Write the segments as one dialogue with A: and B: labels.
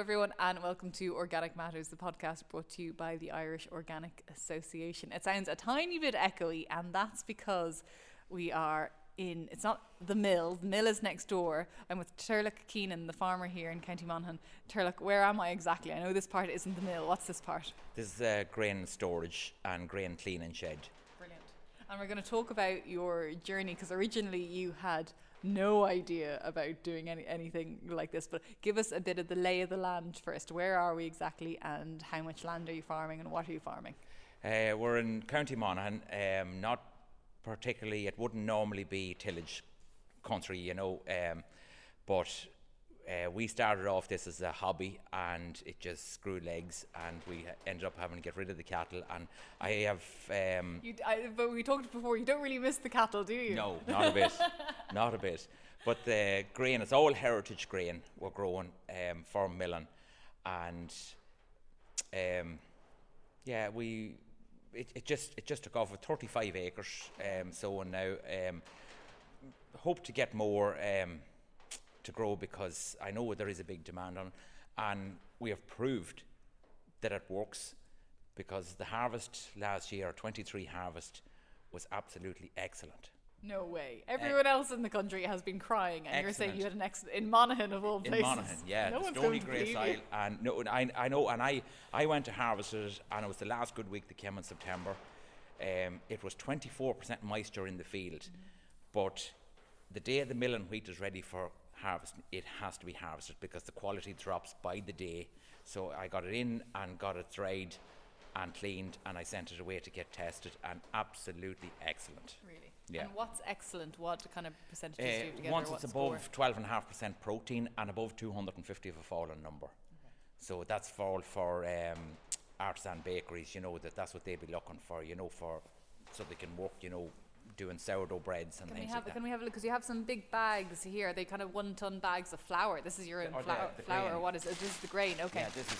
A: everyone, and welcome to Organic Matters, the podcast brought to you by the Irish Organic Association. It sounds a tiny bit echoey, and that's because we are it's not the mill is next door. I'm with Turlough Keenan, the farmer here in County Monaghan. Turlough, where am I exactly? I know this part isn't the mill. What's this part?
B: This is grain storage and grain cleaning shed.
A: Brilliant. And we're going to talk about your journey, because originally you had no idea about doing anything like this, but give us a bit of the lay of the land first. Where are we exactly, and how much land are you farming, and what are you farming?
B: We're in County Monaghan, not particularly, it wouldn't normally be tillage country, but we started off this as a hobby, and it just screwed legs, and we ended up having to get rid of the cattle. And I have
A: but we talked before, you don't really miss the cattle, do you?
B: No, not a bit. Not a bit. But the grain, it's all heritage grain we're growing for milling. And it just took off with 35 acres. So now hope to get more to grow, because I know there is a big demand on it, and we have proved that it works, because the harvest last year, 23 harvest, was absolutely excellent.
A: No way. Everyone else in the country has been crying, and
B: excellent.
A: You're saying you had an excellent in Monaghan of all places.
B: In Monaghan, yeah.
A: No one's
B: Stony
A: going to
B: grey
A: believe
B: soil,
A: you.
B: and no, I know, and I went to harvest it, and it was the last good week that came in September. It was 24% moisture in the field, but the day the milling wheat is ready for harvest, it has to be harvested, because the quality drops by the day. So I got it in and got it dried and cleaned, and I sent it away to get tested, and absolutely excellent.
A: Really?
B: Yeah.
A: And what's excellent? What kind of percentages do you have together?
B: Once it's above 12.5% protein and above 250 of a fallen number. Okay. So that's for artisan bakeries, that's what they'd be looking for, so they can work, doing sourdough breads and things like that.
A: Can we have a look? Because you have some big bags here. Are they kind of 1 ton bags of flour? This is your own flour, or what is it? This is the grain, okay.
B: Yeah, this is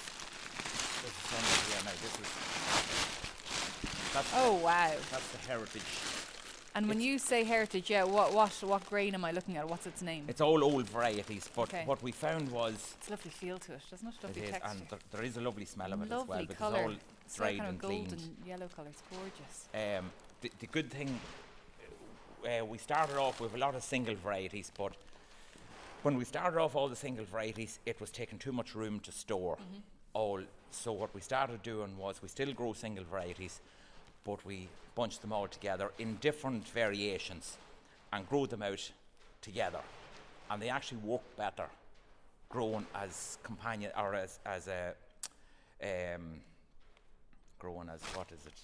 B: something here now.
A: Wow.
B: That's the heritage.
A: And when you say heritage, what grain am I looking at? What's its name?
B: It's all old varieties, but what we found was...
A: It's a lovely feel to it, doesn't it? Lovely texture.
B: And there is a lovely smell of it as well, because
A: colour.
B: it's all dried
A: kind of
B: and
A: golden
B: cleaned.
A: Yellow colour, it's gorgeous.
B: The good thing, we started off with a lot of single varieties, but when we started off all the single varieties, it was taking too much room to store all. So what we started doing was, we still grow single varieties, but we bunched them all together in different variations and grow them out together, and they actually work better grown as companion, or as a grown as, what is it,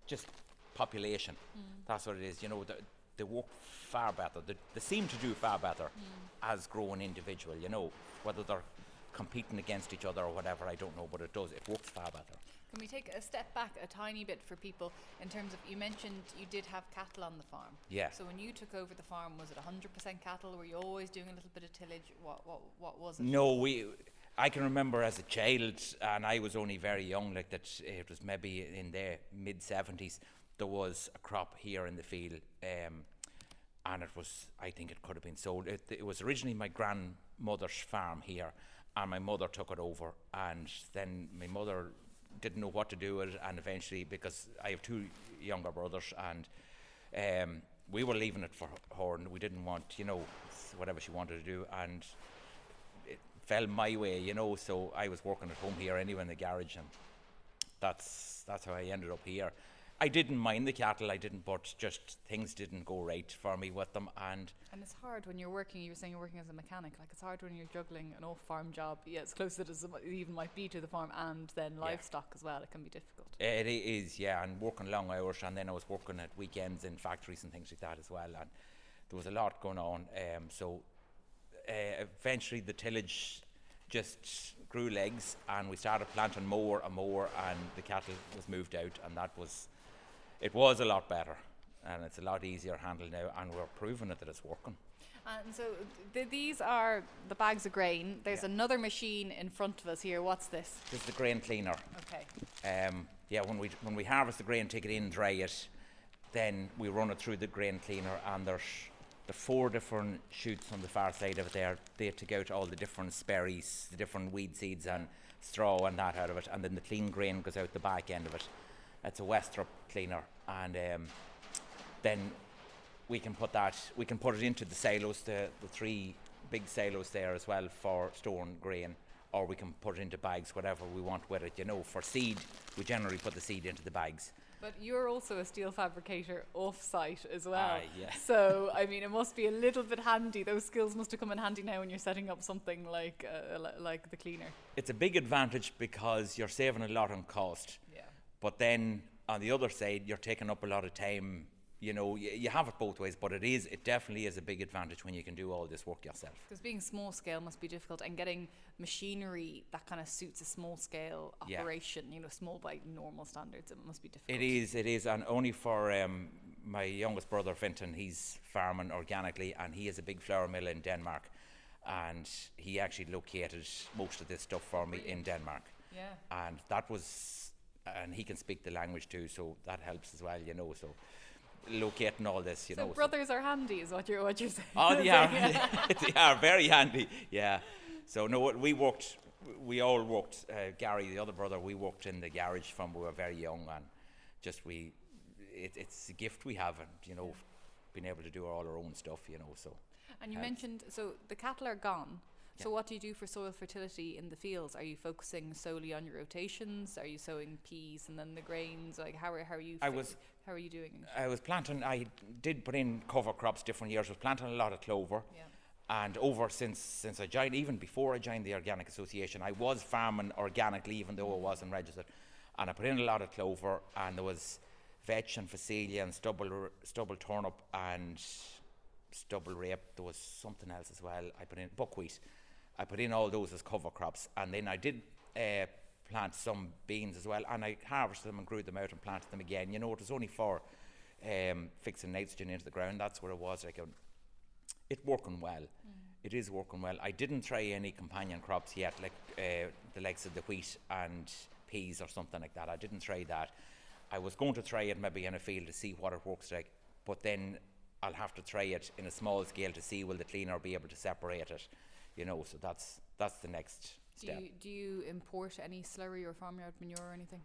B: just population. That's what it is. They work far better, they seem to do far better as grown individual, whether they're competing against each other or whatever, I don't know, but it works far better.
A: Can we take a step back a tiny bit for people, in terms of, you mentioned you did have cattle on the farm.
B: Yeah.
A: So when you took over the farm, was it 100% cattle? Were you always doing a little bit of tillage? What was it?
B: No, I can remember as a child, and I was only very young, like that, it was maybe in the mid-70s, there was a crop here in the field, and it was, I think it could have been sold. It was originally my grandmother's farm here, and my mother took it over, and then my mother didn't know what to do with it, and eventually, because I have 2 younger brothers, and we were leaving it for her, and we didn't want, whatever she wanted to do, and it fell my way, so I was working at home here anyway in the garage, and that's how I ended up here. I didn't mind the cattle, but just things didn't go right for me with them. And
A: it's hard when you're working, you were saying you're working as a mechanic, like it's hard when you're juggling an off-farm job, as close as it even might be to the farm, and then livestock as well. It can be difficult. It
B: is, yeah, and working long hours, and then I was working at weekends in factories and things like that as well, and there was a lot going on. So eventually the tillage just grew legs, and we started planting more and more, and the cattle was moved out, and it was a lot better, and it's a lot easier handled now, and we're proving it that it's working.
A: And so these are the bags of grain. There's another machine in front of us here. What's this?
B: This is the grain cleaner.
A: Okay.
B: When we harvest the grain, take it in, dry it, then we run it through the grain cleaner, and there's the 4 different shoots on the far side of it there. They take out all the different sperries, the different weed seeds and straw and that out of it, and then the clean grain goes out the back end of it. It's a Westrup cleaner, and then we can put it into the silos, the 3 big silos there as well for storing grain, or we can put it into bags, whatever we want with it. For seed, we generally put the seed into the bags.
A: But you're also a steel fabricator off-site as well.
B: Yeah.
A: So, I mean, it must be a little bit handy. Those skills must have come in handy now when you're setting up something like the cleaner.
B: It's a big advantage because you're saving a lot on cost.
A: Yeah.
B: But then, on the other side, you're taking up a lot of time. You have it both ways, but it definitely is a big advantage when you can do all this work yourself.
A: Because being small scale must be difficult, and getting machinery that kind of suits a small scale operation, small by normal standards, it must be difficult.
B: It is, and only for my youngest brother, Finton, he's farming organically, and he has a big flour mill in Denmark, and he actually located most of this stuff for me in Denmark.
A: Yeah.
B: And he can speak the language too, so that helps as well, so locating all this,
A: So brothers are handy, is what you're saying.
B: Oh, they are. They are very handy. Yeah. So no, we all worked. Gary, the other brother, we worked in the garage from we were very young, and it's a gift we have, and being able to do all our own stuff, So.
A: And you mentioned, so the cattle are gone. So what do you do for soil fertility in the fields? Are you focusing solely on your rotations? Are you sowing peas and then the grains? Like how are you? How are you doing?
B: I was planting. I did put in cover crops different years. I was planting a lot of clover.
A: Yeah.
B: And since I joined, even before I joined the Organic Association, I was farming organically, even though I wasn't registered. And I put in a lot of clover, and there was vetch and phacelia and stubble turnip and stubble rape. There was something else as well. I put in buckwheat. I put in all those as cover crops, and then I did plant some beans as well, and I harvested them and grew them out and planted them again. It was only for fixing nitrogen into the ground. That's what it was. It's working well. It is working well. I didn't try any companion crops yet, like the likes of the wheat and peas or something like that. I didn't try that. I was going to try it maybe in a field to see what it works like, but then I'll have to try it in a small scale to see will the cleaner be able to separate it. So that's the next step.
A: Do you import any slurry or farmyard manure or anything?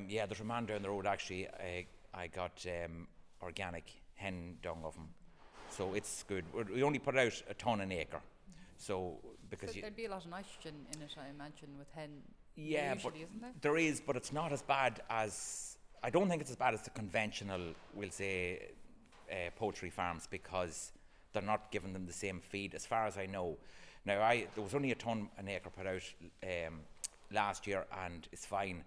B: Yeah, there's a man down the road actually. I got organic hen dung of him, so it's good. We only put out a ton an acre, so because
A: there'd be a lot of nitrogen in it, I imagine, with hen.
B: Yeah,
A: usually,
B: but
A: isn't there?
B: There is, but it's not as bad as. I don't think it's as bad as the conventional, we'll say, poultry farms, because they're not giving them the same feed, as far as I know. Now, there was only a ton an acre put out last year, and it's fine.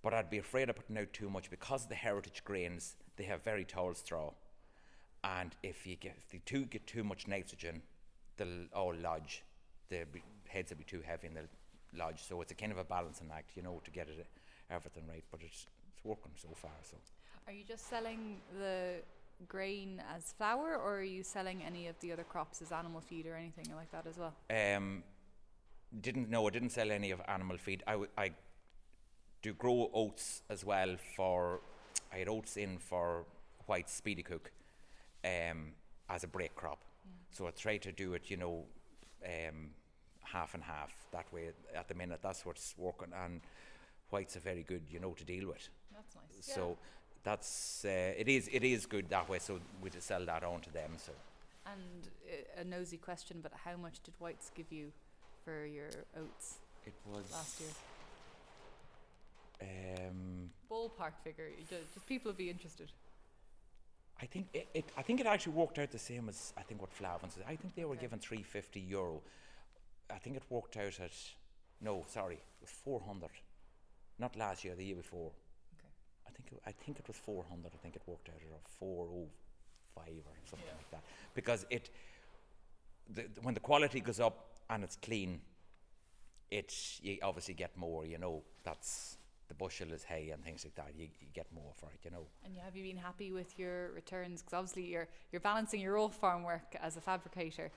B: But I'd be afraid of putting out too much because of the heritage grains. They have very tall straw, and if they get too much nitrogen, they'll all lodge. The heads will be too heavy and they'll lodge. So it's a kind of a balancing act, to get everything right. But it's working so far. So.
A: Are you just selling the grain as flour, or are you selling any of the other crops as animal feed or anything like that as well?
B: I didn't sell any of animal feed. I do grow oats as well. I had oats in for white speedy cook as a break crop. So I try to do it half and half that way at the minute. That's what's working, and whites are very good to deal with.
A: That's nice.
B: So that's it is good that way, so we just sell that on to them. So.
A: And a nosy question, but how much did whites give you for your oats?
B: It was
A: last year. Ballpark figure, just people would be interested.
B: I think it actually worked out the same as I think what Flavin said. I think they were given €350. I think it worked out at it was 400. Not last year, the year before. I think it was 400. I think it worked out at 405 or something like that. Because when the quality goes up and it's clean, you obviously get more. That's the bushel is hay and things like that. You get more for it.
A: And have you been happy with your returns? Because obviously you're balancing your old farm work as a fabricator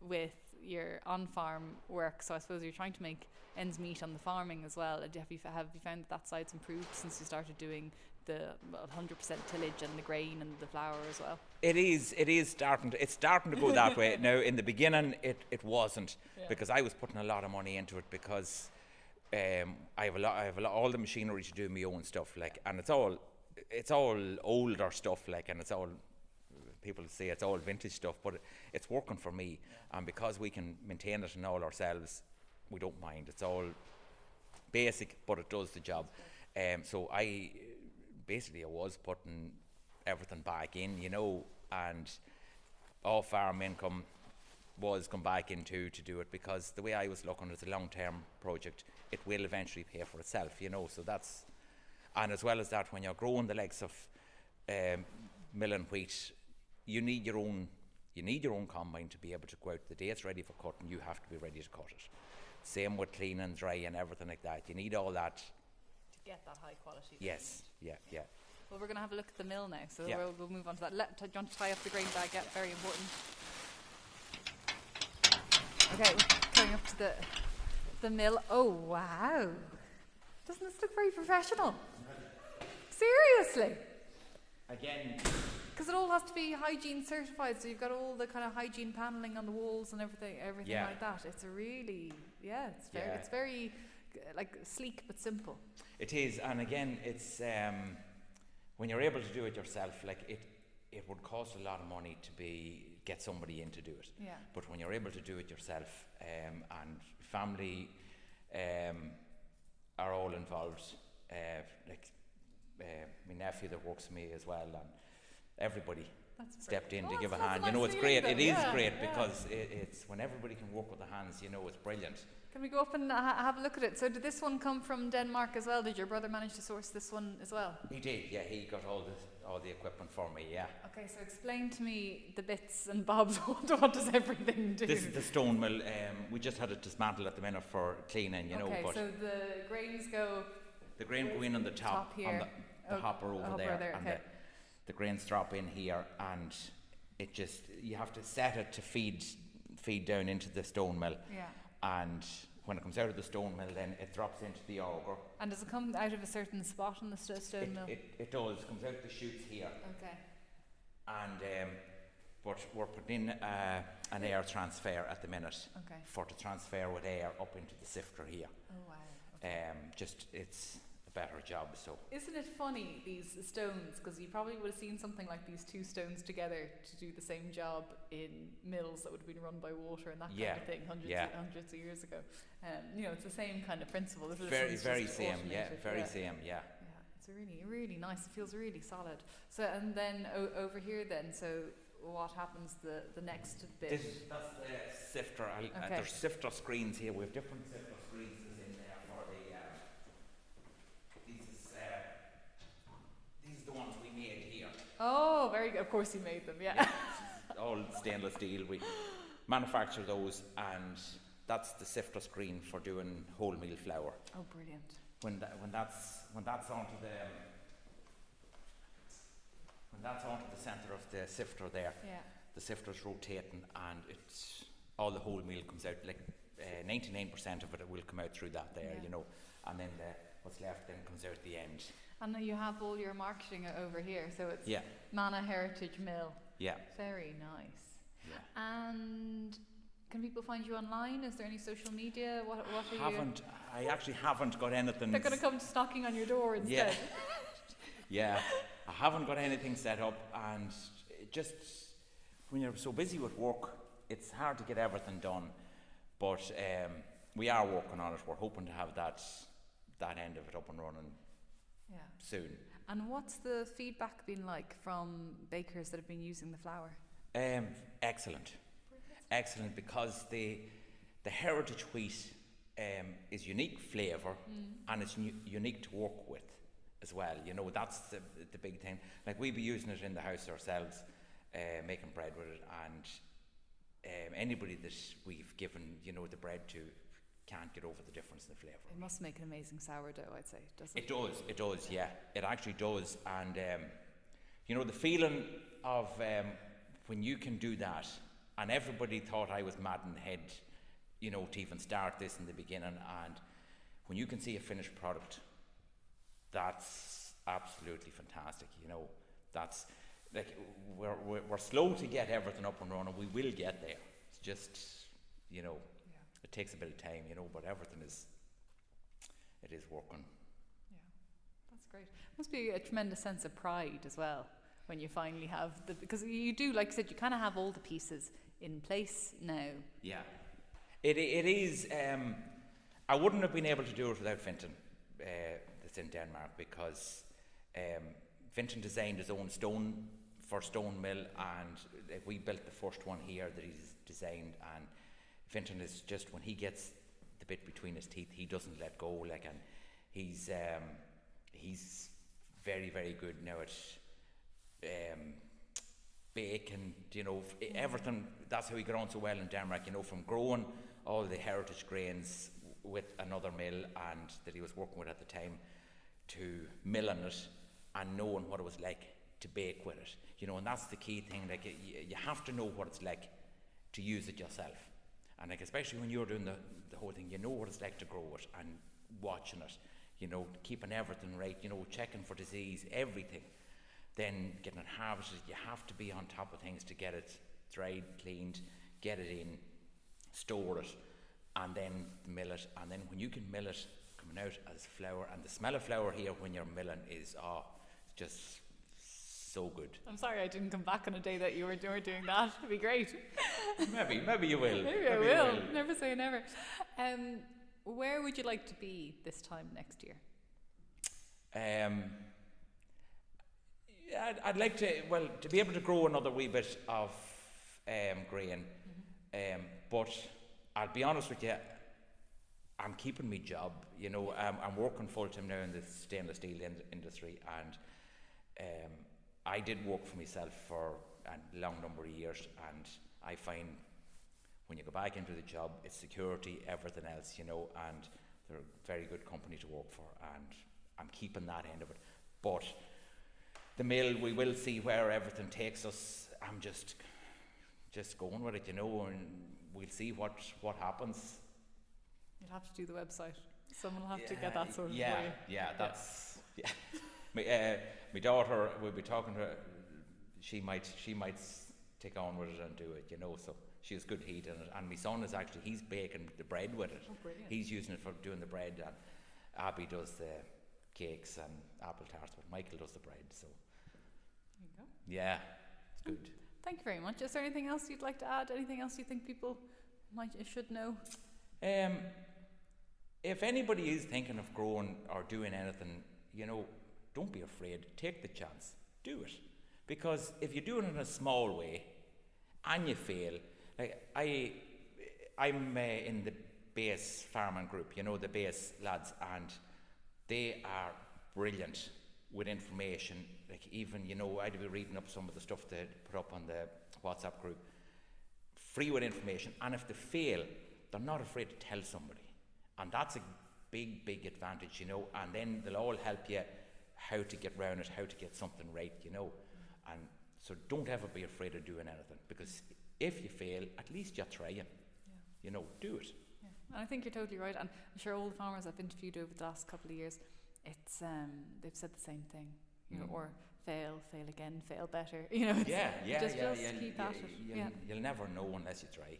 A: with your on-farm work, so I suppose you're trying to make ends meet on the farming as well. Have you found that side's improved since you started doing the 100% tillage and the grain and the flour as well?
B: It is starting to go that way. Now, in the beginning, it wasn't, because I was putting a lot of money into it, because I have all the machinery to do my own stuff, like, and it's all older stuff, like, and it's all, people say it's all vintage stuff, but it's working for me, and because we can maintain it and all ourselves, we don't mind. It's all basic, but it does the job. So I was putting everything back in, and all farm income was come back into to do it, because the way I was looking, it's a long-term project. It will eventually pay for itself, so that's, and as well as that, when you're growing the legs of milling wheat, you need your own combine to be able to go out the day it's ready for cutting. You have to be ready to cut it. Same with cleaning, dry, and everything like that. You need all that
A: to get that high quality.
B: Yes, yeah.
A: Well, we're going to have a look at the mill now, so
B: yeah.
A: we'll move on to that. Do you want to tie up the grain bag? Yeah, very important. Okay, we're going up to the mill. Oh, wow. Doesn't this look very professional? Seriously?
B: Again,
A: because it all has to be hygiene certified, so you've got all the kind of hygiene paneling on the walls and everything like that. It's a really, it's very like sleek but simple.
B: It is, and again, it's when you're able to do it yourself, like it would cost a lot of money to get somebody in to do it.
A: Yeah.
B: But when you're able to do it yourself, and family are all involved, my nephew that works with me as well, and everybody stepped in to give a hand. It's great. It is great because it's when everybody can work with the hands. It's brilliant.
A: Can we go up and have a look at it? So did this one come from Denmark as well? Did your brother manage to source this one as well?
B: He did. Yeah, he got all the equipment for me. Yeah.
A: Okay, so explain to me the bits and bobs. What does everything do?
B: This is the stone mill. We just had it dismantled at the minute for cleaning.
A: Okay, so the grains go.
B: The grain go in on the top
A: here.
B: On the hopper over there, and
A: okay.
B: the grains drop in here, and it just, you have to set it to feed down into the stone mill.
A: Yeah.
B: And when it comes out of the stone mill, then it drops into the auger.
A: And does it come out of a certain spot on the stone mill?
B: It does. It comes out the chutes here.
A: Okay.
B: And but we're putting in an air transfer at the minute.
A: Okay.
B: For to transfer with air up into the sifter here.
A: Oh wow. Okay.
B: It's a better job. So
A: isn't it funny, these stones, because you probably would have seen something like these two stones together to do the same job in mills that would have been run by water and that kind of thing hundreds of years ago. It's the same kind of principle.
B: Very same. Very same. Yeah.
A: It's really nice. It feels really solid. So, and then over here then, so what happens the next bit?
B: That's the sifter. There's sifter screens here. We have different sifter screens in there for the these are the ones we made here.
A: Oh, very good. Of course you made them, yeah.
B: All stainless steel. We manufacture those, and that's the sifter screen for doing wholemeal flour.
A: Oh, brilliant.
B: When that's onto the centre of the sifter there, the sifter's rotating, and it's all the wholemeal comes out, like 99% of it will come out through that there, and then what's left then comes out the end.
A: And you have all your marketing over here, so it's
B: Yeah.
A: Monaghan Heritage Mill.
B: Yeah.
A: Very nice.
B: Yeah.
A: And can people find you online? Is there any social media? What are you?
B: I actually haven't got anything.
A: They're going to come knocking on your door instead.
B: Yeah. I haven't got anything set up, and it just when you're so busy with work, it's hard to get everything done. But we are working on it. We're hoping to have that end of it up and running soon.
A: And what's the feedback been like from bakers that have been using the flour?
B: Excellent. Excellent, because the heritage wheat is unique flavour, and it's unique to work with as well. That's the big thing. Like, we be using it in the house ourselves, making bread with it, and anybody that we've given the bread to can't get over the difference in the flavour.
A: It must make an amazing sourdough, I'd say, doesn't it?
B: It does, yeah. It actually does. And the feeling of when you can do that And everybody thought I was mad in the head, you know, to even start this in the beginning. And when you can see a finished product, that's absolutely fantastic, you know. That's like, we're slow to get everything up and running. We will get there. It's just, you know, it takes a bit of time, you know, but everything is working.
A: Yeah, that's great. Must be a tremendous sense of pride as well when you finally have because you do, like I said, you kind of have all the pieces in place now.
B: Yeah, it is. I wouldn't have been able to do it without Fintan, that's in Denmark, because Fintan designed his own stone mill, and we built the first one here that he's designed. And Fintan is just, when he gets the bit between his teeth, he doesn't let go. Like, and he's very, very good now at baking, you know, everything. That's how he got on so well in Denmark, you know, from growing all the heritage grains with another mill and that he was working with at the time, to milling it and knowing what it was like to bake with it, you know. And that's the key thing, like, you have to know what it's like to use it yourself. And like, especially when you're doing the whole thing, you know what it's like to grow it and watching it, you know, keeping everything right, you know, checking for disease, everything. Then getting it harvested, you have to be on top of things to get it dried, cleaned, get it in, store it, and then mill it. And then when you can mill it coming out as flour, and the smell of flour here when you're milling is just so good.
A: I'm sorry I didn't come back on a day that you were doing that. It'd be great.
B: Maybe you will.
A: Maybe I will. Never say never. Where would you like to be this time next year?
B: I'd like to be able to grow another wee bit of grain, but I'll be honest with you, I'm keeping my job. You know, I'm working full time now in the stainless steel industry, and I did work for myself for a long number of years, and I find when you go back into the job, it's security, everything else, you know, and they're a very good company to work for, and I'm keeping that end of it. But the mill, we will see where everything takes us. I'm just going with it, you know, and we'll see what happens.
A: You'll have to do the website. Someone will have to get that sorted for you.
B: That's my daughter, we'll be talking to her. She might take on with it and do it, you know, so she has good heat in it. And my son is actually, he's baking the bread with it.
A: Oh, brilliant.
B: He's using it for doing the bread, and Abby does the cakes and apple tarts, but Michael does the bread, so
A: there you go.
B: Yeah, it's good.
A: Thank you very much. Is there anything else you'd like to add? Anything else you think people should know?
B: If anybody is thinking of growing or doing anything, you know, don't be afraid. Take the chance. Do it. Because if you do it in a small way and you fail, like I'm in the base farming group, you know, the base lads, and they are brilliant with information. Like, even, you know, I'd be reading up some of the stuff they put up on the WhatsApp group, free with information. And if they fail, they're not afraid to tell somebody. And that's a big advantage, you know. And then they'll all help you how to get round it, how to get something right, you know. And so don't ever be afraid of doing anything, because if you fail, at least you're trying. You know, do it.
A: Yeah. And I think you're totally right. And I'm sure all the farmers I've interviewed over the last couple of years, it's they've said the same thing, you know, or fail again, fail better. You know, just keep at it.
B: You'll never know unless you try.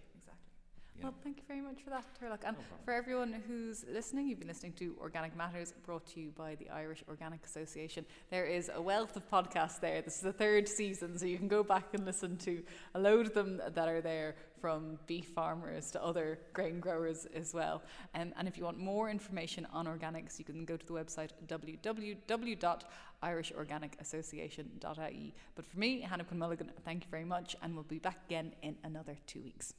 A: Well, thank you very much for that, Turlough. And for everyone who's listening, you've been listening to Organic Matters, brought to you by the Irish Organic Association. There is a wealth of podcasts there. This is the 3rd season, so you can go back and listen to a load of them that are there, from beef farmers to other grain growers as well. And if you want more information on organics, you can go to the website www.irishorganicassociation.ie. But for me, Hannah Quinn-Mulligan, thank you very much, and we'll be back again in another 2 weeks.